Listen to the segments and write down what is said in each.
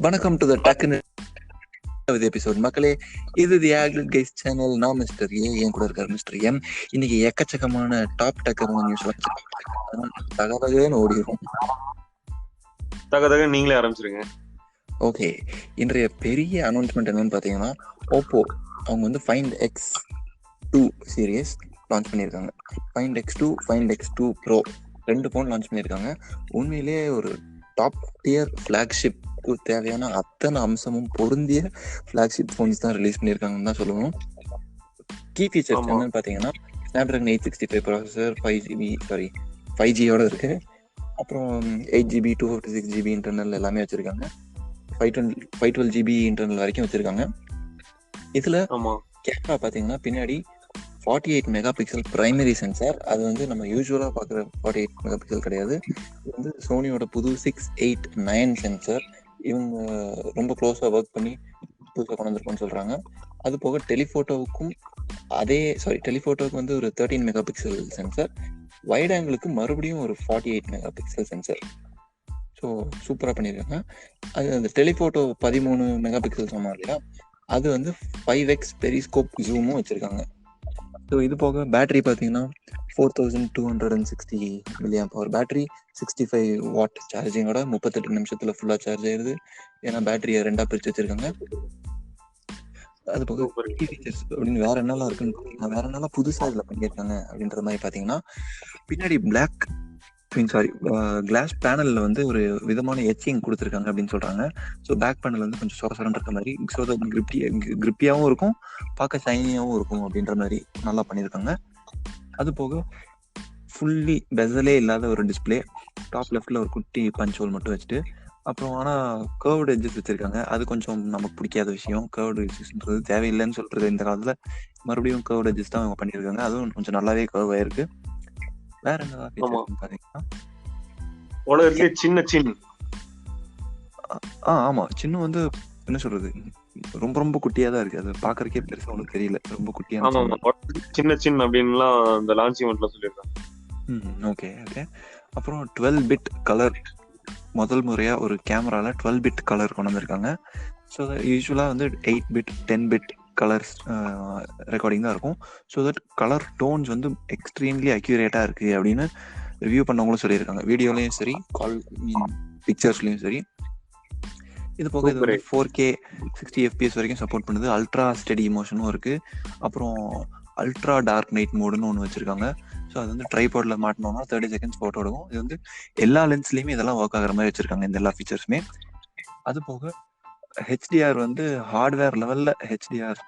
வணக்கம் to the டக்குன்னு episode மக்களே. இது தி ஆக்லெட் கைஸ் சேனல். நான் மிஸ்டர் ஏ, என் கூட இருக்காரு மிஸ்டர் எம். இன்னைக்கு எக்கச்சக்கமான டாப் டக்கரான நியூஸ் வந்து தகவல்னு ஓடிடும். தகவல் நீங்களே ஆரம்பிச்சிருங்க. ஓகே, இன்றைய பெரிய அனௌன்ஸ்மெண்ட் என்னன்னு பார்த்தீங்கன்னா, ஓப்போ அவங்க வந்து ஃபைண்ட் X2 சீரியஸ் லான்ச் பண்ணியிருக்காங்க. Find X2, find X2 Pro 2 phone launch பண்ணியிருக்காங்க. உண்மையிலே ஒரு டாப் டியர் ஃப்ளாக்ஷிப் தேவையான அத்தனை அம்சமும் பொருந்திய ஃபிளாக்ஷிப் ஃபோன்ஸ் தான் ரிலீஸ் பண்ணியிருக்காங்கன்னு தான் சொல்லுவோம். கீ ஃபீச்சர்ஸ் என்னன்னு பார்த்தீங்கன்னா, ஸ்னாப்ட்ராகன் 865 ப்ராசஸர், 5Gயோட இருக்கு. அப்புறம் 8GB 256GB இன்டர்னல் எல்லாமே வச்சிருக்காங்க. 512GB இன்டர்னல் வரைக்கும் வச்சிருக்காங்க. இதுல கேமரா பார்த்தீங்கன்னா பின்னாடி 48 மெகா பிக்சல் பிரைமரி சென்சார். அது வந்து நம்ம யூஸ்வலாக பார்க்குற 48 மெகா பிக்சல் கிடையாது. இது வந்து சோனியோட புது 689 சென்சார். இவங்க ரொம்ப க்ளோஸாக ஒர்க் பண்ணி புதுசாக கொண்டு வந்திருக்கோன்னு சொல்கிறாங்க. அது போக டெலிஃபோட்டோவுக்கு வந்து ஒரு 13 மெகா பிக்சல் சென்சார். வைட் ஆங்கிளுக்கு மறுபடியும் ஒரு 48 மெகா பிக்சல் சென்சார். ஸோ சூப்பராக பண்ணியிருக்காங்க. அது அந்த டெலிஃபோட்டோ 13 மெகா பிக்சல் சொன்னோம் இல்லையா, அது வந்து 5x பெரிஸ்கோப் ஜூமும் வச்சுருக்காங்க. ஸோ இது போக பேட்டரி பார்த்தீங்கன்னா 4260 mAh பேட்டரி, 65 வாட் சார்ஜிங்கோட 38 நிமிஷத்துல ஃபுல்லாக சார்ஜ் ஆயிடுது. ஏன்னா பேட்டரியை ரெண்டாக பிரித்து வச்சிருக்காங்க. அது போக ஃபீச்சர்ஸ் அப்படின்னு வேற என்னெல்லாம் இருக்குன்னு பார்த்தீங்கன்னா, வேற என்னெல்லாம் புதுசாக இதில் பண்ணியிருக்காங்க அப்படின்ற மாதிரி பார்த்தீங்கன்னா, பின்னாடி கிளாஸ் பேனல்ல வந்து ஒரு விதமான எச்சிங் கொடுத்துருக்காங்க அப்படின்னு சொல்றாங்க. ஸோ பேக் பேனல் வந்து கொஞ்சம் சொரசொரன்னு இருக்க மாதிரி, ஸோ கிரிப்பியாகவும் இருக்கும், பார்க்க ஷைனியாகவும் இருக்கும் அப்படின்ற மாதிரி நல்லா பண்ணியிருக்காங்க. அது போக ஃபுல்லி பெசலே இல்லாத ஒரு டிஸ்பிளே, டாப் லெஃப்ட்ல ஒரு குட்டி பஞ்ச் ஹோல் மட்டும் வச்சுட்டு, அப்புறம் ஆனால் கர்வ்டு எட்ஜஸ் வச்சிருக்காங்க. அது கொஞ்சம் நமக்கு பிடிக்காத விஷயம். கர்வ்டு எட்ஜஸ்ன்றது தேவையில்லைன்னு சொல்றது இந்த காலத்தில் மறுபடியும் கர்வ்டு எட்ஜஸ் தான் அவங்க பண்ணியிருக்காங்க. அதுவும் கொஞ்சம் நல்லாவே கர்வ் ஆயிருக்கு. வேற என்னதான் ஃபீச்சர்ஸ் பாத்தீங்கன்னா, ஆமா சின்ன வந்து என்ன சொல்றது, ரொம்ப ரொம்ப குட்டியா தான் இருக்கு. அது பாக்குறதுக்கே பெருசா ஒன்றும் தெரியல, ரொம்ப குட்டியா சின்ன அப்படின்லாம் அந்த லான்ச் ஈவென்ட்ல சொல்லிருக்காங்க. ஓகே. அப்புறம் 12 பிட் கலர், முதல் முறையா ஒரு கேமரால 12 பிட் கலர் கொண்டு வந்திருக்காங்க. ஸோ யூஸ்வலா வந்து 8 பிட் 10 பிட் கலர்ஸ் ரெக்கார்டிங் தான் இருக்கும். ஸோ தட் கலர் டோன்ஸ் வந்து எக்ஸ்ட்ரீம்லி அக்யூரேட்டாக இருக்குது அப்படின்னு ரிவ்யூ பண்ணவங்களும் சொல்லியிருக்காங்க. வீடியோலையும் சரி, பிக்சர்ஸ்லையும் சரி. இது போக இது வந்து 4K 60 FPS வரைக்கும் சப்போர்ட் பண்ணுது. அல்ட்ரா ஸ்டெடி மோஷனும் இருக்குது. அப்புறம் அல்ட்ரா டார்க் நைட் மோடுன்னு ஒன்று வச்சுருக்காங்க. ஸோ அது வந்து ட்ரைபாடில் மாட்டினோம்னா 30 செகண்ட்ஸ் ஃபோட்டோ எடுக்கும். இது வந்து எல்லா லென்ஸ்லையுமே இதெல்லாம் ஒர்க் ஆகிற மாதிரி வச்சுருக்காங்க, இந்த எல்லா ஃபீச்சர்ஸுமே. அது போக ஹெச்டிஆர் வந்து ஹார்ட்வேர் லெவல்ல ஹெச்டிஆர்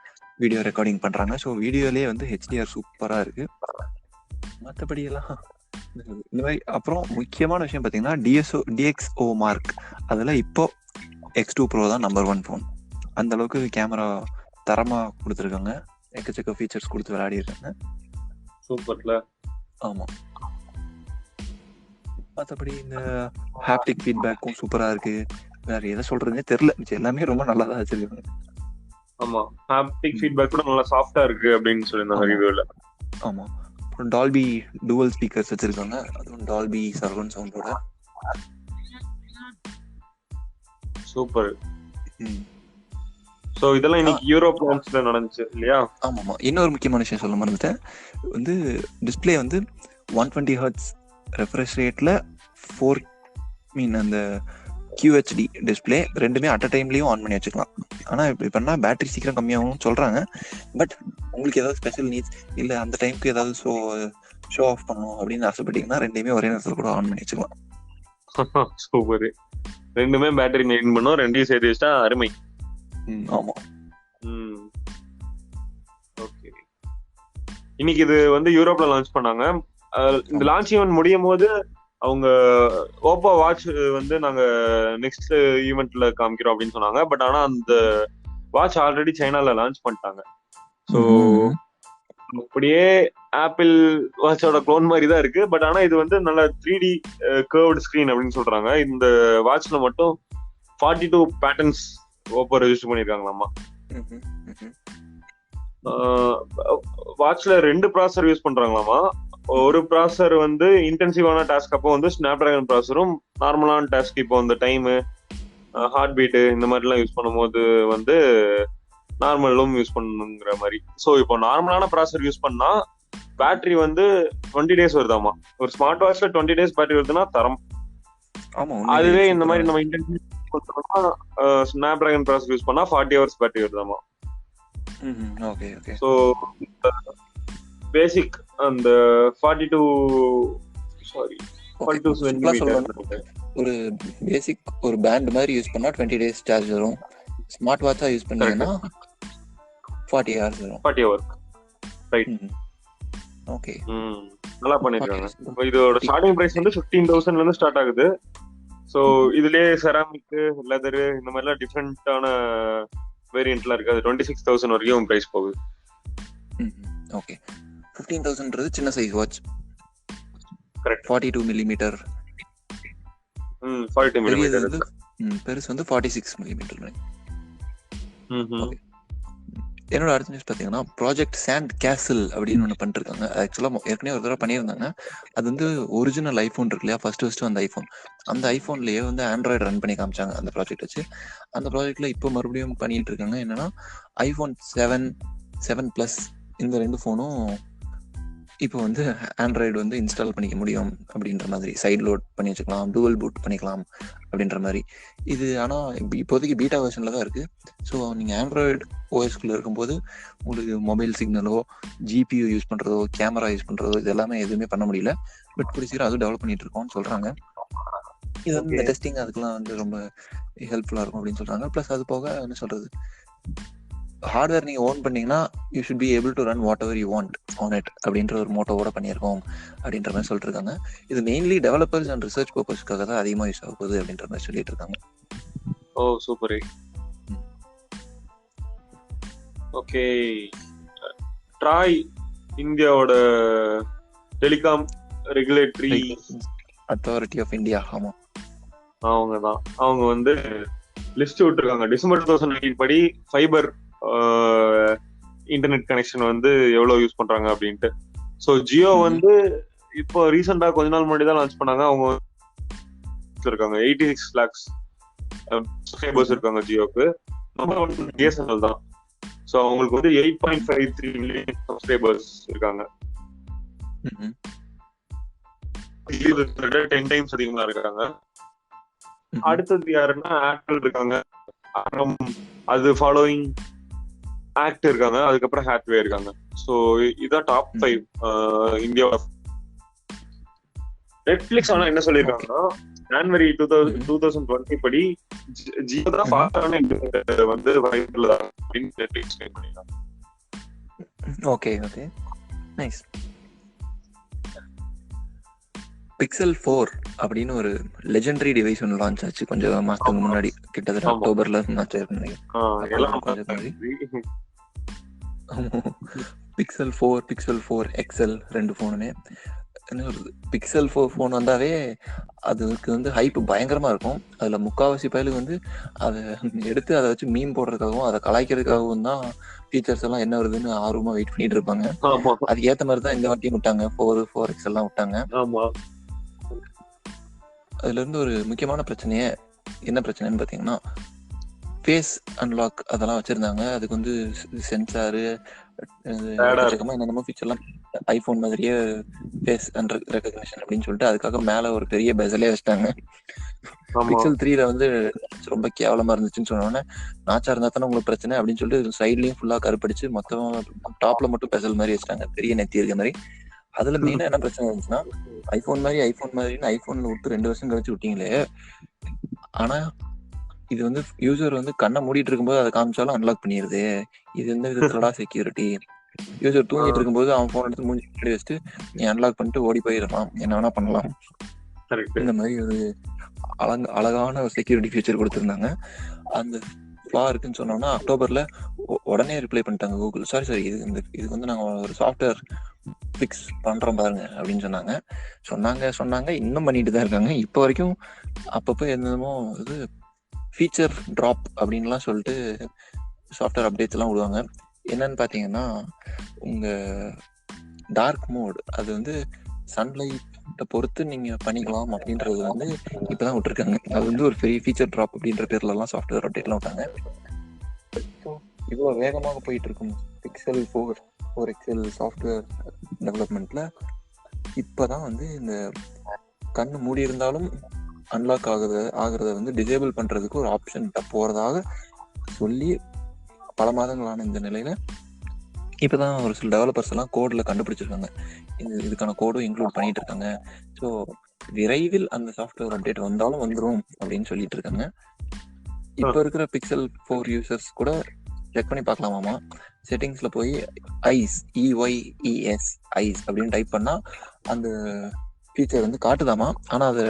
வீடியோ ரெக்கார்டிங் பண்றாங்க. ஸோ வீடியோலேயே வந்து ஹெச்டிஆர் சூப்பரா இருக்கு. மற்றபடி எல்லாம் இந்த மாதிரி. அப்புறம் முக்கியமான விஷயம் பார்த்தீங்கன்னா, DxO மார்க், அதில் இப்போ X2 Pro தான் நம்பர் 1 ஃபோன். அந்த அளவுக்கு கேமரா தரமா கொடுத்துருக்காங்க. எக்கச்சக்க ஃபீச்சர்ஸ் கொடுத்து விளையாடி இருக்காங்க. சூப்பர்ல. ஆமா. மற்றபடி இந்த ஹாப்டிக் ஃபீட்பேக்கும் சூப்பரா இருக்கு. வேற எதை சொல்றதுனே தெரியல. எல்லாமே ரொம்ப நல்லா தான் வச்சிருக்காங்க. ஆமா, ஹாப்டிக் ஃபீட்பேக் கூட நல்லா சாஃப்ட்டா இருக்கு அப்படின்னு சொல்லிருந்தாங்க ரிவ்யூல. ஆமா. அப்புறம் டால்பி டுவல் ஸ்பீக்கர்ஸ் வச்சிருக்காங்க. அதுவும் டால்பி சரவுண்ட் சவுண்டோட. சூப்பர். சோ இதெல்லாம் இன்னைக்கு யூரோப் லான்ச்ல நடந்துச்சு இல்லையா? ஆமாமா. இன்னொரு முக்கியமான விஷயம் சொல்ல மறந்துட்டேன். வந்து டிஸ்பிளே வந்து 120 Hz ரெஃப்ரெஷ் ரேட்ல அந்த QHD டிஸ்பிளே ரெண்டுமே அட் அ டைம்லயும் ஆன் பண்ணி வச்சுக்கலாம். ஆனா இப்படி பண்ணா பேட்டரி சீக்கிரம் கம்மியாகும் சொல்றாங்க. பட் உங்களுக்கு ஏதாவது ஸ்பெஷல் நீட்ஸ் இல்ல அந்த டைமுக்கு ஏதாவது ஷோ ஆஃப் பண்ணணும் அப்படின்னு ஆசைப்பட்டீங்கன்னா ரெண்டுமே ஒரே நேரத்தில் கூட ஆன் பண்ணி வச்சுக்கலாம். சூப்பர். ரெண்டுமே பேட்டரி மெயின்டைன் பண்ணும், ரெண்டையும் சேர்த்து வச்சா அருமை. ஆமா. ஓகே. இன்னைக்கு இது வந்து யூரோப்ல லான்ச் பண்ணாங்க. இந்த லான்ச் ஈவென்ட் முடியும் போது அவங்க ஓப்போ வாட்ச் வந்து நாங்க நெக்ஸ்ட் ஈவென்ட்ல காமிக்கிறோம் அப்படின்னு சொன்னாங்க. பட் ஆனா அந்த வாட்ச் ஆல்ரெடி சைனால லான்ச் பண்ணிட்டாங்க. ஸோ அப்படியே ஆப்பிள் வாட்சோட க்ளோன் மாதிரி தான் இருக்கு. பட் ஆனா இது வந்து நல்ல 3D கர்வ்டு ஸ்கிரீன் அப்படின்னு சொல்றாங்க. இந்த வாட்ச்ல மட்டும் 42 பேட்டர்ன்ஸ் ஓப்போ ரெஜிஸ்டர் பண்ணிருக்காங்களாமா. வாட்ச்ல 2 ப்ராசஸர் யூஸ் பண்றாங்களாமா. ஒரு ப்ராசஸர் வந்து இன்டென்சிவான டாஸ்க் அப்போ வந்து ஸ்னாப்டிராகன் ப்ராசஸரும், நார்மலான டாஸ்க் இப்போ அந்த டைம் ஹார்ட் பீட்டு இந்த மாதிரிலாம் யூஸ் பண்ணும்போது வந்து நார்மலும் யூஸ் பண்ணுங்கிற மாதிரி. ஸோ இப்போ நார்மலான ப்ராசஸர் யூஸ் பண்ணா பேட்டரி வந்து 20 days வருதாமா. ஒரு ஸ்மார்ட் வாட்ச்ல 20 days பேட்டரி வருதுன்னா தரம். அதுவே இந்த மாதிரி நம்ம intention snap dragon processor use பண்ணா 40 hours பேட்டரி வருதாமா. ஸோ பேசிக் அந்த 42 ஒரு பேசிக் ஒரு பேண்ட் மாதிரி யூஸ் பண்ணா 20 days சார்ஜ் வரும். ஸ்மார்ட் வாட்சா யூஸ் பண்ணீங்கன்னா 40 hours வரும். 40 hours ரைட். ஓகே, நல்லா பண்ணிருக்காங்க. இதோட ஸ்டார்டிங் பிரைஸ் வந்து 15,000 ல இருந்து ஸ்டார்ட் ஆகுது. சோ இதுலயே செராமிக், லெதர் இந்த மாதிரி எல்லாம் டிஃபரெண்டான வேரியன்ட்லாம் இருக்கு. அது 26,000 வரைக்கும் பிரைஸ் போகுது. ஓகே, 15,000ன்றது சின்ன size watch. Correct. 42 mm. 42 mm. பெருசு வந்து 46 mm. என்னோட அடுத்த நியூஸ் பார்த்தீங்கன்னா ப்ராஜெக்ட் சாண்ட் கேசல் அப்படின்னு ஒன்று பண்ணிருக்காங்க. ஆக்சுவலாக ஏற்கனவே ஒரு தடவை பண்ணியிருந்தாங்க. அது வந்து ஒரிஜினல் ஐஃபோன் இருக்கு இல்லையா, ஃபர்ஸ்ட் அந்த ஐஃபோன்லேயே வந்து ஆண்ட்ராய்டு ரன் பண்ணி காமிச்சாங்க அந்த ப்ராஜெக்ட் வச்சு. அந்த ப்ராஜெக்ட்ல இப்போ மறுபடியும் பண்ணிட்டு இருக்காங்க. என்னன்னா iPhone 7 Plus இந்த 2 ஃபோனும் இப்போ வந்து ஆண்ட்ராய்டு வந்து இன்ஸ்டால் பண்ணிக்க முடியும் அப்படின்ற மாதிரி, சைட் லோட் பண்ணி வச்சுக்கலாம், டூவல் பூட் பண்ணிக்கலாம் அப்படின்ற மாதிரி. இது ஆனால் இப்போதைக்கு பீட்டா வெர்ஷனில் தான் இருக்குது. ஸோ நீங்கள் ஆண்ட்ராய்டு ஓஎஸ்குள்ளே இருக்கும்போது உங்களுக்கு மொபைல் சிக்னலோ, ஜிபியூ யூஸ் பண்ணுறதோ, கேமரா யூஸ் பண்ணுறதோ இது எல்லாமே எதுவுமே பண்ண முடியல. பட் கூடிய சீக்கிரம் அதுவும் டெவலப் பண்ணிட்டு இருக்கோம்னு சொல்கிறாங்க. இது வந்து இந்த டெஸ்டிங் அதுக்கெல்லாம் வந்து ரொம்ப ஹெல்ப்ஃபுல்லாக இருக்கும் அப்படின்னு சொல்கிறாங்க. ப்ளஸ் அது போக என்ன சொல்கிறது, ஹார்ட்வேர் நீங்கள் ஓன் பண்ணீங்கன்னா you should be able to run what ever you want on it அப்படின்ற ஒரு மோட்டோவோட பண்ணியிருக்கோம் அப்படின்ற மாதிரி சொல்லிட்டு இருக்காங்க. இது மெயின்லி டெவலப்பர்ஸ் அண்ட் ரிசர்ச் பர்பஸ்க்காக தான் அதிகமாக யூஸ் ஆக போகுது அப்படின்ற மாதிரி சொல்லிட்டு இருக்காங்க. Oh super. ஓகே, ட்ராய் இந்தியாவோட telecom regulatory authority of India, ஆமா அவங்க வந்து லிஸ்ட் விட்டுருக்காங்க. டிசம்பர் 2019 படி ஃபைபர் இன்டர்நெட் கனெக்ஷன் வந்து எவ்வளவு யூஸ் பண்றாங்க அப்படின்ட்டு. ஸோ ஜியோ வந்து இப்போ ரீசெண்டா கொஞ்ச நாள் முன்னாடி தான் லான்ச் பண்ணாங்க. அவங்க இருக்காங்க 86 lakhs சப்ஸ்கிரைபர்ஸ் இருக்காங்க ஜியோக்கு. பிஎஸ்என்எல் தான். ஸோ அவங்களுக்கு வந்து 8.53 million சப்ஸ்கிரைபர்ஸ் இருக்காங்க. 10 times அதிகமா இருக்காங்க. அடுத்தது யாருன்னா ஆப்பிள் இருக்காங்க, அப்புறம் அது ஃபாலோயிங் ஆக்ட் இருக்காங்க, அதுக்கப்புறம் ஹாத்வே இருக்காங்க. ஸோ இதான் டாப் 5 இந்தியாவோட. நெட்ஃபிளிக்ஸ் ஆனா என்ன சொல்லிருக்காங்கன்னா ஜனவரி 2020 படி ஜியோ தான் ஃபாஸ்டான வந்து வைரல் அப்படின்னு நெட்ஃபிளிக்ஸ் பண்ணிருக்காங்க. Okay okay nice. Pixel 4 அப்படின்னு ஒரு லெஜெண்டரி டிவைஸ் ஒன்று லான்ச் ஆச்சு கொஞ்சம் மாசத்துக்கு முன்னாடி, கிட்டத்தட்ட அக்டோபர்ல லான்ச் ஆயிருக்கு. Pixel 4, Pixel 4 XL 2 ஃபோனுமே என்ன சொல்றது, Pixel 4 ஃபோன் வந்தாவே அதுக்கு வந்து ஹைப் பயங்கரமா இருக்கும். அதுல முக்காவாசி பயலுக்கு வந்து அதை எடுத்து அதை வச்சு மீம் போடுறதுக்காகவும் அதை கலாய்க்கிறதுக்காகவும் தான் ஃபீச்சர்ஸ் எல்லாம் என்ன வருதுன்னு ஆர்வமா வெயிட் பண்ணிட்டு இருப்பாங்க. அதுக்கு ஏத்த மாதிரி தான் இந்த வாட்டியும் விட்டாங்க, 4 எல்லாம் விட்டாங்க. அதுல இருந்து ஒரு முக்கியமான என்ன பிரச்சனைன்னு பாத்தீங்கன்னா ஃபேஸ் அன்லாக் அதெல்லாம் வச்சிருந்தாங்க. அதுக்கு வந்து சென்சாரு என்னென்னமோ ஃபீச்சர்லாம் ஐபோன் மாதிரியே ஃபேஸ் ரெகக்னிஷன் அப்படின்னு சொல்லிட்டு அதுக்காக மேல ஒரு பெரிய பெசலே வச்சிட்டாங்க. Pixel 3ல வந்து ரொம்ப கேவலமா இருந்துச்சுன்னு சொன்னோன்னே, நாச்சா இருந்தா தானே உங்களுக்கு பிரச்சனை அப்படின்னு சொல்லிட்டு சைட்லயும் ஃபுல்லா கருப்படிச்சு மொத்தம் டாப்ல மட்டும் பெசல் மாதிரி வச்சிட்டாங்க, பெரிய நெத்தி இருக்க மாதிரி. அதுல மெயினா என்ன பிரச்சனை இருந்துச்சுன்னா, ஐபோன் மாதிரின்னு ஐபோன்ல விட்டு 2 வருஷம் கழிச்சு விட்டீங்களே, ஆனா இது வந்து யூசர் வந்து கண்ணை மூடிட்டு இருக்கும்போது அதை காமிச்சாலும் அன்லாக் பண்ணிடுது. இது எந்த விதத்துலடா செக்யூரிட்டி? யூசர் தூங்கிட்டு இருக்கும்போது அவன் போன் எடுத்து மூஞ்சி முன்னாடி வச்சுட்டு நீ அன்லாக் பண்ணிட்டு ஓடி போயிடலாம், என்ன வேணா பண்ணலாம். இந்த மாதிரி ஒரு அழகான ஒரு செக்யூரிட்டி ஃபீச்சர் கொடுத்துருந்தாங்க. அந்த ஃப்ளா இருக்குன்னு சொன்னோம்னா அக்டோபர்ல உடனே ரிப்ளை பண்ணிட்டாங்க கூகுள். சாரி இதுக்கு வந்து நாங்க ஒரு சாஃப்ட்வேர் ஃபிக்ஸ் பண்றோம் பாருங்க அப்படின்னு சொன்னாங்க. இன்னும் பண்ணிட்டு தான் இருக்காங்க இப்போ வரைக்கும். அப்பப்போ என்னமோ இது ஃபீச்சர் ட்ராப் அப்படின்லாம் சொல்லிட்டு சாஃப்ட்வேர் அப்டேட்ஸ் எல்லாம் விடுவாங்க. என்னன்னு பாத்தீங்கன்னா உங்க டார்க் மோட் அது வந்து சன்லைட்டை பொறுத்து நீங்க பண்ணிக்கலாம் அப்படின்றது வந்து இப்பதான் விட்டுருக்காங்க. அது வந்து ஒரு பெரிய ஃபீச்சர் ட்ராப் அப்படின்ற பேர்ல எல்லாம் சாஃப்ட்வேர் அப்டேட்லாம் விட்டாங்க. இவ்வளவு வேகமாக போயிட்டு இருக்கும் பிக்சல் 4 எக்ஸல் சாஃப்ட்வேர் டெவலப்மெண்ட்ல இப்பதான் வந்து இந்த கண்ணு மூடி இருந்தாலும் அன்லாக் ஆகுறத வந்து டிசேபிள் பண்றதுக்கு ஒரு ஆப்ஷன் போறதாக சொல்லி பல மாதங்களான இந்த நிலையில இப்பதான் ஒரு சில டெவலப்பர்ஸ் எல்லாம் கோட்ல கண்டுபிடிச்சிருக்காங்க. இதுக்கான கோடும் இன்க்ளூட் பண்ணிட்டு இருக்காங்க. ஸோ விரைவில் அந்த சாஃப்ட்வேர் அப்டேட் வந்தாலும் வந்துடும் அப்படின்னு சொல்லிட்டு இருக்காங்க. இப்ப இருக்கிற பிக்சல் 4 யூசர்ஸ் கூட செக் பண்ணி பார்க்கலாமாமா. செட்டிங்ஸ்ல போய் ஐஸ் EYES ஐஸ் அப்படின்னு டைப் பண்ணா அந்த ஃபீச்சர் வந்து காட்டுதாமா. ஆனா அதை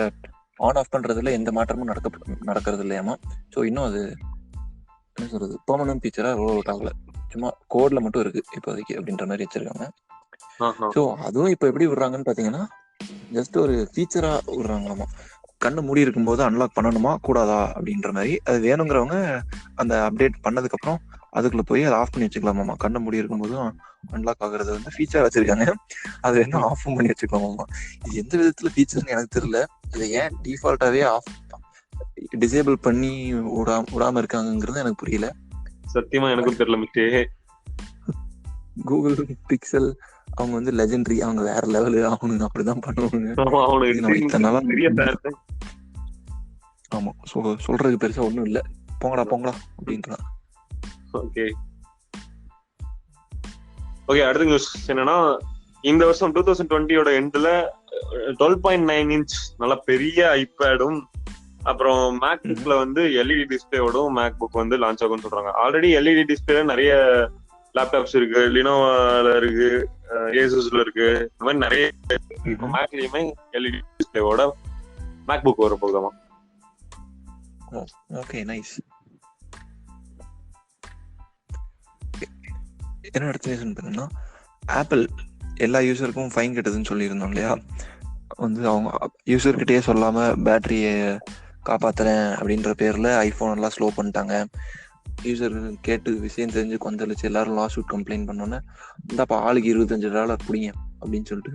ஆன் ஆஃப் பண்றதுல எந்த மாற்றமும் நடக்கிறது இல்லையாமா. ஸோ இன்னும் அது என்ன சொல்றது பெர்மனன்ட் ஃபீச்சரா ரோல் அவுட் ஆகல, சும்மா கோட்ல மட்டும் இருக்கு இப்போதைக்கு அப்படின்ற மாதிரி வச்சிருக்காங்க. ஸோ அதுவும் இப்போ எப்படி விடுறாங்கன்னு பாத்தீங்கன்னா ஜஸ்ட் ஒரு ஃபீச்சரா விடுறாங்களாமா. கண்ணு மூடி இருக்கும்போது அன்லாக் பண்ணணுமா கூடாதா அப்படின்ற மாதிரி. அது வேணுங்கிறவங்க அந்த அப்டேட் பண்ணதுக்கு அப்புறம் அதுக்குள்ள போய் அதை ஆஃப் பண்ணி வச்சுக்கலாமாமா. கண்ணு மூடி இருக்கும்போதும் அன்லாக் ஆகுறது வந்து ஃபீச்சர் வச்சிருக்காங்க. அது வேணும் ஆஃப் பண்ணி வச்சுக்கலாமாமா. இது எந்த விதத்துல ஃபீச்சர்னு எனக்கு தெரியல. இதை ஏன் டிஃபால்ட்டாவே ஆஃப் டிசேபிள் பண்ணி விடாம இருக்காங்கிறது எனக்கு புரியல. சத்தியமா எனக்கும் தெரியல மிஸ்டே. கூகுள் பிக்சல் அவங்க வந்து லெஜெண்டரி, அவங்க வேற லெவலு, அவனுங்க அப்படிதான் பண்ணுவாங்க. ஆமா, சொல்றதுக்கு பெருசா ஒண்ணும் இல்ல, போங்கடா அப்படின்றான். ஓகே, அடுத்த நியூஸ் என்னன்னா, இந்த வருஷம் 2020 எண்ட்ல 12.9 இன்ச் நல்ல பெரிய ஐபேடும் அப்புறம் மேக்புக்ல வந்து எல்இடி டிஸ்பிளேயோடும் மேக்புக் வந்து லான்ச் ஆகும்னு சொல்றாங்க. ஆல்ரெடி எல்இடி டிஸ்பிளேல நிறைய லேப்டாப்ஸ் இருக்கு, லினோவால இருக்கு, ஏசஸ்ல இருக்கு, இந்த மாதிரி நிறைய. இப்போ மேக்லயுமே எல்இடி டிஸ்பிளேவோட மேக்புக் வர போகுதாமா. Okay, nice. என்ன அடுத்த ரீசன் பார்த்தீங்கன்னா, ஆப்பிள் எல்லா யூசருக்கும் ஃபைன் கட்டுதுன்னு சொல்லியிருந்தோம் இல்லையா. வந்து அவங்க யூசர்கிட்டயே சொல்லாம பேட்டரியை காப்பாத்துறேன் அப்படின்ற பேர்ல ஐபோன் எல்லாம் ஸ்லோ பண்ணிட்டாங்க. யூசர் கேட்டு விஷயம் தெரிஞ்சு கொந்தளிச்சு எல்லாரும் லாஸ் அவுட் கம்ப்ளைண்ட் பண்ணோன்னே இந்தாப்பா ஆளுக்கு $25 பிடிங்க அப்படின்னு சொல்லிட்டு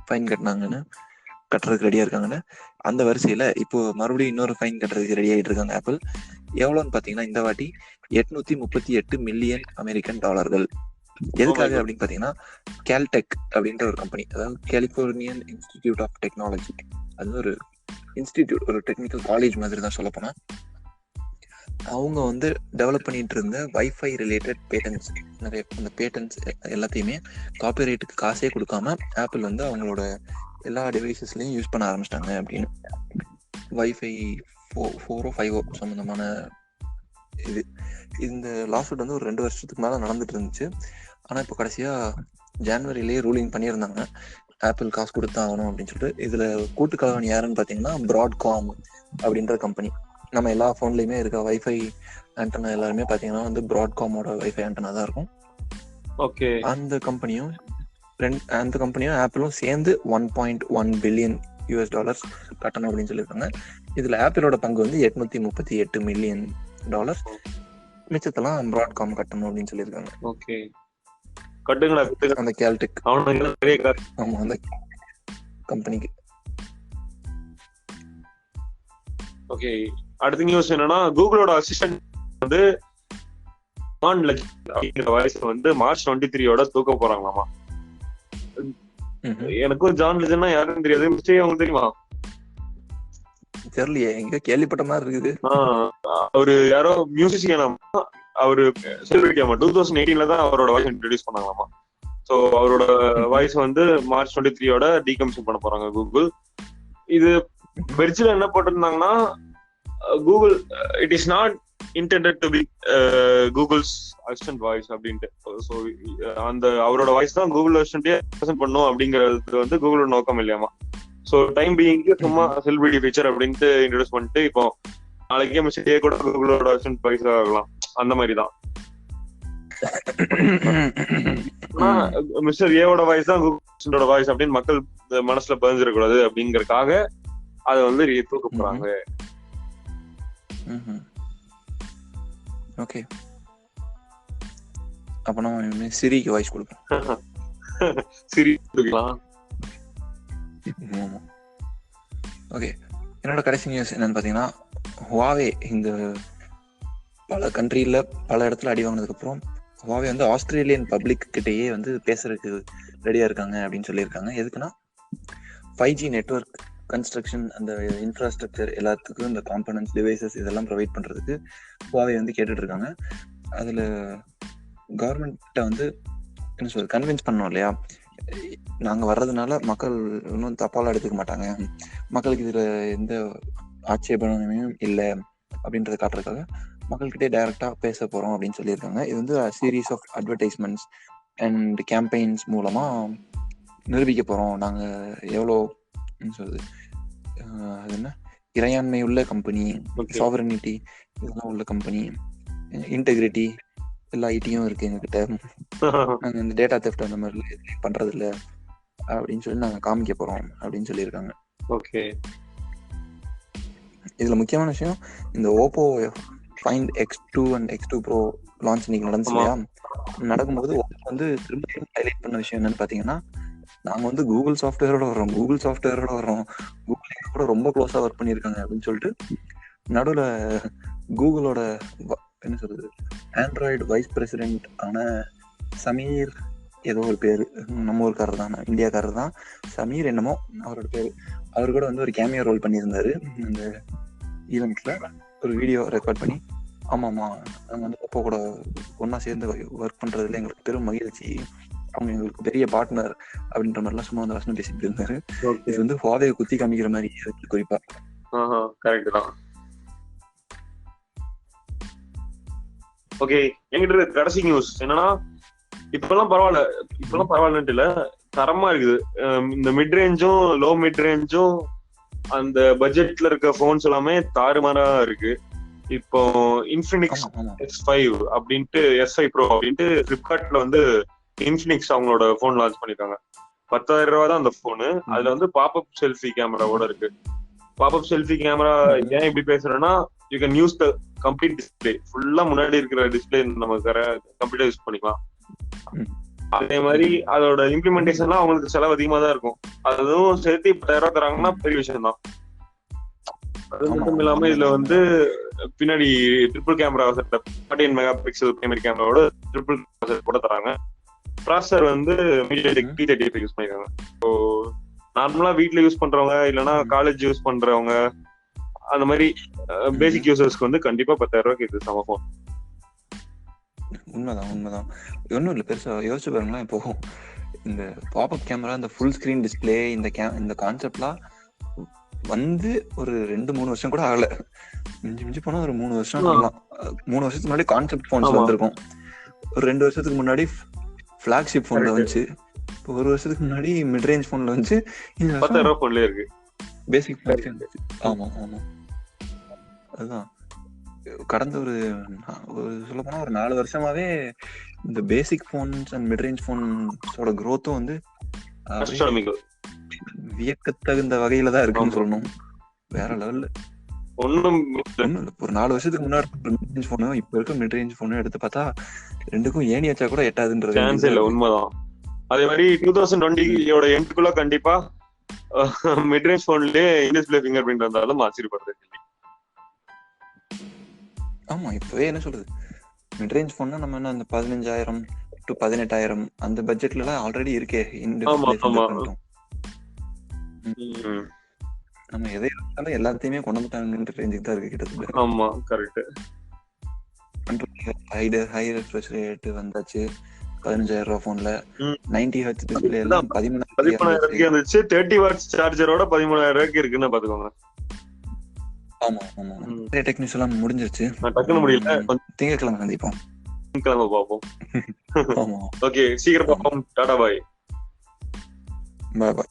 ஃபைன் கட்டுறதுக்கு ரெடியா இருக்காங்கன்னு. அந்த வரிசையில இப்போ மறுபடியும் இன்னொரு ஃபைன் கட்டுறதுக்கு ரெடி ஆகிட்டு இருக்காங்க ஆப்பிள். எவ்வளோன்னு பாத்தீங்கன்னா இந்த வாட்டி $838 மில்லியன் அமெரிக்கன் டாலர்கள். எதுக்காக அப்படின்னு பாத்தீங்கன்னா, கேல்டெக் அப்படின்ற ஒரு கம்பெனி, அதாவது கலிபோர்னியன் இன்ஸ்டிடியூட் ஆஃப் டெக்னாலஜி, அது ஒரு இன்ஸ்டிடியூட், ஒரு டெக்னிக்கல் காலேஜ் மாதிரி தான் சொல்ல போனா. அவங்க வந்து டெவலப் பண்ணிட்டு இருந்த வைஃபை ரிலேட்டட் பேட்டன்ஸ், நிறைய அந்த பேட்டன்ஸ் எல்லாத்தையுமே காப்பிரைட்டுக்கு காசே கொடுக்காம ஆப்பிள் வந்து அவங்களோட எல்லா டிவைசஸ்லயும் யூஸ் பண்ண ஆரம்பிச்சிட்டாங்க அப்படின்னு. வைஃபை 4 5 சம்பந்தமான இது இந்த லாஸ்ட் வந்து ஒரு 2 வருஷத்துக்கு மேல நடந்துட்டு இருந்துச்சு. ஆனா இப்போ கடைசியா ஜனவரிலேயே ரூலிங் பண்ணியிருந்தாங்க, ஆப்பிள் காசு கொடுத்தா ஆகணும் அப்படின்னு சொல்லிட்டு. இதுல கூட்டுக்கலவன் யாருன்னு பாத்தீங்கன்னா பிராட்காம் அப்படின்ற கம்பெனி. நம்ம எல்லா போன்லயுமே இருக்க வைஃபை ஆண்டனா எல்லாருமே பாத்தீங்கன்னா வந்து பிராட்காமோட வைஃபை ஆண்டனா தான் இருக்கும். ஓகே, அந்த கம்பெனியும் ஆப்பிளும் சேர்ந்து $1.1 பில்லியன் கட்டணும் அப்படின்னு சொல்லியிருக்காங்க. இதுல ஆப்பிளோட பங்கு வந்து $838 மில்லியன், மிச்சத்தெல்லாம் பிராட்காம் கட்டணும் அப்படின்னு சொல்லியிருக்காங்க. ஓகே, கட்டுங்களா அந்த கேல்டெக், ஆமா, அந்த கம்பெனிக்கு. ஓகே, அடுத்த நியூஸ் என்னன்னா, கூகுளோட அசிஸ்டன்ட் வந்து வாய்ஸ் வந்து March 23 தூக்க போறாங்களாமா. எனக்கும் ஜான் லெஜண்ட்னா யாருன்னு தெரியாது, மிஸ்டேக் உங்களுக்கு தெரியுமா? தெரியலையே, எங்க கேள்விப்பட்ட மாதிரி இருக்குது. அவரு யாரோ மியூசிஷியனா, அவரு செலிபிரிட்டியாமா. 2018 தான் அவரோட வாய்ஸ் இன்ட்ரோடியூஸ் பண்ணாங்களாமா. சோ அவரோட வாய்ஸ் வந்து March 23 டீகமிஷன் பண்ண போறாங்க கூகுள். இது வெர்ச்சுவல் என்ன போட்டிருந்தாங்கன்னா, Google it is not intended to be Google's assistant voice அப்படின்ட்டு. ஸோ அந்த அவரோட வாய்ஸ் தான் கூகுள் அசிஸ்டன்டே ப்ரெசென்ட் பண்ணும் அப்படிங்கிறது வந்து கூகுளோட நோக்கம் இல்லையாமா. ஸோ டைம் பீயிங்க்கு சும்மா செலிபிரிட்டி ஃபீச்சர் அப்படின்ட்டு இன்ட்ரோடியூஸ் பண்ணிட்டு, இப்போ நாளைக்கே மிஸ்டர் ஏ கூட கூகுளோட அசிஸ்டன்ட் வாய்ஸ் ஆகலாம், அந்த மாதிரி தான். மிஸ்டர் ஏவோட வாய்ஸ் தான் கூகுளோட வாய்ஸ் அப்படின்னு மக்கள் மனசுல பதிஞ்சிடக்கூடாது அப்படிங்கறதுக்காக அதை வந்து தூக்க போறாங்க. ஓகே, அப்ப நம்ம சிரிக்கு வாய்ஸ் கொடுப்போம். சிரி கொடுக்கலாம். ஓகே, என்னோட கடைசி நியூஸ் என்னன்னு பார்த்தீங்கன்னா, ஹுவாவே இந்த பல கண்ட்ரியில் பல இடத்துல அடி வாங்கினதுக்கப்புறம் ஹுவாவே வந்து ஆஸ்திரேலியன் பப்ளிக் கிட்டேயே வந்து பேசுறதுக்கு ரெடியாக இருக்காங்க அப்படின்னு சொல்லியிருக்காங்க. எதுக்குன்னா 5G நெட்வொர்க் கன்ஸ்ட்ரக்ஷன், அந்த இன்ஃப்ராஸ்ட்ரக்சர் எல்லாத்துக்கும் இந்த காம்பனன்ட்ஸ் டிவைசஸ் இதெல்லாம் ப்ரொவைட் பண்ணுறதுக்கு ஹுவாவே வந்து கேட்டுட்டு இருக்காங்க. அதில் கவர்மெண்ட்டை வந்து என்ன சொல்றது, கன்வின்ஸ் பண்ணோம் இல்லையா, நாங்கள் வர்றதுனால மக்கள் இன்னும் தப்பாலாம் எடுத்துக்க மாட்டாங்க, மக்களுக்கு இதில் எந்த ஆட்சேபனையும் இல்லை அப்படின்றத காட்டுறதுக்காக மக்கள்கிட்டே டைரக்டாக பேச போகிறோம் அப்படின்னு சொல்லியிருக்காங்க. இது வந்து series of advertisements and campaigns மூலமாக நிரூபிக்க போகிறோம், நாங்கள் எவ்வளோ சொல்றது அது என்ன இறையாண்மை உள்ள கம்பெனி, சாவரனிட்டி இதெல்லாம் உள்ள கம்பெனி, இன்டெகிரிட்டி எல்லா ஐடியும் இருக்கு எங்ககிட்ட, நாங்கள் இந்த டேட்டா தெஃப்ட் அந்த மாதிரி எதுவும் பண்றது இல்லை அப்படின்னு சொல்லி நாங்கள் காமிக்க போறோம் அப்படின்னு சொல்லியிருக்காங்க. ஓகே, இதுல முக்கியமான விஷயம், இந்த Oppo find X2 and X2 Pro launch இன்னைக்கு நடந்துச்சு இல்லையா, நடக்கும்போது ஓப்போ வந்து திரும்ப ஹைலைட் பண்ண விஷயம் என்னன்னு பாத்தீங்கன்னா, நாங்க வந்து கூகுள் சாஃப்ட்வேரோட வரோம், கூகுள் எங்க கூட ரொம்ப க்ளோஸா ஒர்க் பண்ணியிருக்காங்க அப்படின்னு சொல்லிட்டு நடுவில் கூகுளோட என்ன சொல்றது ஆண்ட்ராய்டு வைஸ் பிரசிடென்ட் ஆன சமீர் ஏதோ ஒரு பேரு, நம்ம ஊருக்காரர் தான், இந்தியாக்காரர் தான், சமீர் என்னமோ அவரோட பேரு, அவர் கூட வந்து ஒரு கேமியோ ரோல் பண்ணியிருந்தாரு அந்த ஈவெண்ட்ல, ஒரு வீடியோ ரெக்கார்ட் பண்ணி, ஆமாம்மா நாங்கள் வந்து ஓப்போ கூட ஒன்னா சேர்ந்து ஒர்க் பண்றதுல எங்களுக்கு பெரும் மகிழ்ச்சி, அவங்க எங்களுக்கு பெரிய பார்ட்னர் அப்படின்ற மாதிரிலாம் சும்மா வந்து வசனம் பேசிட்டு இருந்தாரு. இது வந்து ஹுவாவே குத்தி காமிக்கிற மாதிரி இருக்கு குறிப்பா. கரெக்ட் தான். ஓகே, என்கிட்ட கடைசி நியூஸ் என்னன்னா, இப்பெல்லாம் பரவாயில்லன்ட்டு இல்ல, தரமா இருக்குது. இந்த மிட் ரேஞ்சும் லோ மிட் ரேஞ்சும் அந்த பட்ஜெட்ல இருக்க போன்ஸ் எல்லாமே தாறுமாறா இருக்கு. இப்போ இன்ஃபினிக்ஸ் S5 அப்படின்ட்டு S5 Pro அப்படின்ட்டு பிளிப்கார்ட்ல வந்து இன்ஃபினிக்ஸ் அவங்களோட போன் லான்ச் பண்ணிருக்காங்க. 10,000 ரூபா தான் அந்த போனு. அதுல வந்து பாப்அப் செல்ஃபி கேமராவோட இருக்கு. பாப்அப் செல்ஃபி கேமரா ஏன் இப்படி பேசுறேன்னா, you can use the complete display, ஃபுல்லா முன்னாடி இருக்கிற டிஸ்பிளே நம்ம கம்ப்ளீட்டா யூஸ் பண்ணிக்கலாம். அதே மாதிரி அதோட இம்ப்ளிமெண்டேஷன்லாம் அவங்களுக்கு செலவு அதிகமா தான் இருக்கும். அதுவும் சேர்த்து 10,000 ரூபாய் தராங்கன்னா பெரிய விஷயம் தான். அது மட்டும் இல்லாம இதுல வந்து பின்னாடி triple camera setup, 14 mega pixel primary கேமராவோட ட்ரிபிள் செட் கூட தராங்க. ப்ராசஸர் வந்து MediaTek P35 யூஸ் பண்ணிருக்காங்க. ஸோ நார்மலா வீட்ல யூஸ் பண்றவங்க இல்லைன்னா காலேஜ் யூஸ் பண்றவங்க அந்த மாதிரி பேசிக் யூசர்ஸ்க்கு வந்து கண்டிப்பா 10,000 ரூபாய்க்கு இது சம போன். உண்மைதான். ஒன்றும் இல்லை, பெருசா யோசிச்சு பாருங்களேன். இப்போ இந்த பாப்அப் கேமரா, இந்த ஃபுல் ஸ்கிரீன் டிஸ்பிளே, இந்த கான்செப்ட்லாம் வந்து ஒரு 2-3 வருஷம் கூட ஆகல, மிஞ்சி போனா ஒரு 3 வருஷம் ஆகலாம். 3 வருஷத்துக்கு முன்னாடி கான்செப்ட் போன்ஸ் வந்திருக்கும், ஒரு 2 வருஷத்துக்கு முன்னாடி ஃபிளாக்ஷிப் போன்ல வந்துச்சு, இப்போ 1 வருஷத்துக்கு முன்னாடி மிட் ரேஞ்ச் போன்ல வந்துச்சு, 10,000 ரூபாய் போன்ல இருக்கு பேசிக். ஆமா, அதுதான் கடந்த ஒரு சொல்ல போனா ஒரு 4 வருஷமாவே இந்த basic phones and mid range போன்ஸோட growth வந்து வியக்கத்தகுந்த வகையில தான் இருக்குன்னு சொல்லணும். வேற லெவல்ல ஒண்ணும் இல்ல. ஒரு 4 வருஷத்துக்கு முன்னாடி மிட் ரேஞ்ச் போன், இப்ப இருக்க மிட் ரேஞ்ச் போன் எடுத்து பார்த்தா ரெண்டுக்கும் ஏணி வச்சா கூட எட்டாதுன்றது இல்ல. உண்மைதான். அதே மாதிரி 2020 எண்டுக்குள்ள கண்டிப்பா மிட் ரேஞ்ச் போன்லயே டிஸ்ப்ளே ஃபிங்கர் பிரிண்ட் வந்தாலும் ஆச்சரியப்படுறது. ஆமா, இப்பவே என்ன சொல்றது, மிட் ரேஞ்ச் போன்னா நம்ம என்ன அந்த 15,000 to 18,000 அந்த பட்ஜெட்ல எல்லாம் ஆல்ரெடி இருக்கே. நம்ம எதை எடுத்தாலும் எல்லாத்தையுமே கொண்டு வந்துட்டாங்கன்ற ரேஞ்சுக்கு தான் இருக்கு கிட்டத்தட்ட. ஆமா, கரெக்ட். ஹை ரெஃப்ரெஷ் ரேட் வந்தாச்சு 15,000 ரூபாய் போன்ல. 90 Hz டிஸ்ப்ளே எல்லாம் 13,000 இருந்துச்சு. 30 வாட்ஸ் சார்ஜரோட 13,000 ரூபாய்க்கு இருக்குன்னு பாத்துக்கோங்க. ஆமா, டெக்னிக்ஸ் எல்லாம் முடிஞ்சிருச்சு. டக்குன்னு முடியல, திங்கட்கிழமை சந்திப்போம். திங்கட்கிழமை பாப்போம். ஓகே, சீக்கிரம் பாப்போம். டாடா, பாய். பாய்.